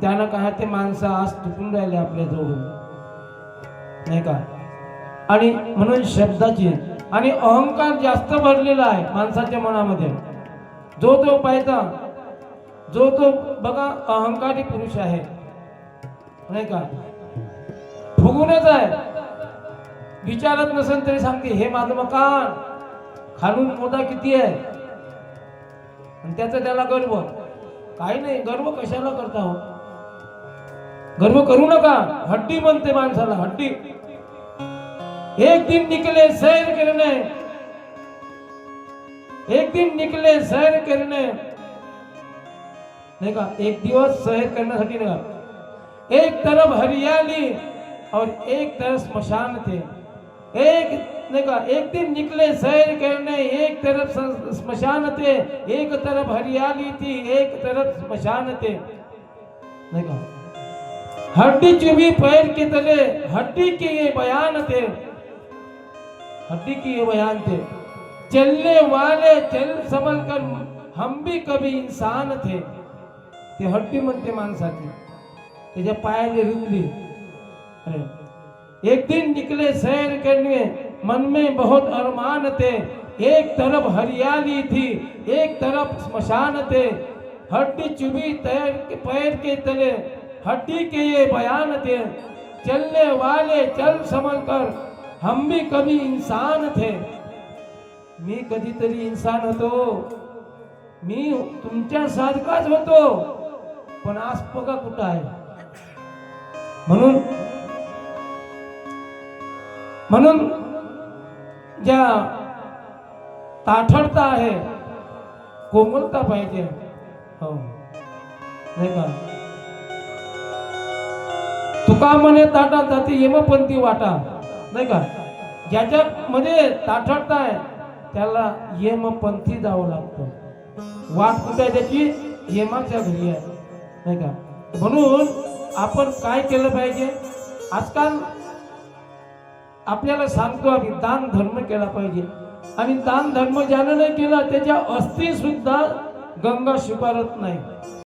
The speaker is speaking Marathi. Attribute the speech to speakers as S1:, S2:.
S1: त्यानं काय ते माणसं आज तुटून राहिले आपल्या जवळून, नाही का? आणि म्हणून शब्दाची आणि अहंकार जास्त भरलेला आहे माणसाच्या मनामध्ये. जो पाहता जो बघा अहंकारी पुरुष आहे, नाही का? फुगूनच आहे, विचारत नसेल तरी सांगते हे माझं मकान, खालून मोदा किती आहे, आणि त्याला गर्व. काही नाही, गर्व कशाला करता हो? गर्व करू नका. हड्डी बनते माणसाला, हड्डी. एक दिन निकले सैर करने, एक दिन निकले सैर करने, नहीं का? एक दिवस सैर करण्यासाठी ना, एक तरफ हरियाली और एक तरफ स्मशान थे. एक नहीं का? एक दिन निकले सैर करने, एक तरफ स्मशान थे, एक तरफ हरियाली थी, एक तरफ स्मशान थे, नहीं का? हड्डी चुभी पैर के तले, हड्डी के ये बयान थे, हड्डी के ये बयान थे. चलने वाले चल संभल कर, हम भी कभी इंसान थे. ते हड्डी म्हणते माणसाची, त्याच्या पायाने रुंदी. एक दिन निकले सैर करने, मन में बहुत अरमान थे, एक तरफ हरियाली थी, एक तरफ स्मशान थे. हड्डी चुभी पैर के तले, हड्डी के ये बयान थे. चलने वाले चल संभल कर, हम भी कभी इंसान थे. मी कधीतरी इंसान होतो, मी तुमच्या सारखाच होतो, पण आज बघा कुठं आहे. म्हणून ज्या ताठरता आहे, कोमलता पाहिजे, हो नाही का? तुका म्हणे ताटा जाती यमपंथी वाटा, नाही का? ज्याच्यामध्ये ताठरता आहे त्याला यमपंथी जावं लागतं. वाट कुठे आहे त्याची? यमाच्या घरी आहे, नाही का? म्हणून आपण काय केलं पाहिजे? आजकाल आपल्याला सांगतो आम्ही, दान धर्म केला पाहिजे. आणि दान धर्म ज्यानं नाही केला त्याच्या अस्थी सुद्धा गंगा स्वीकारत नाही.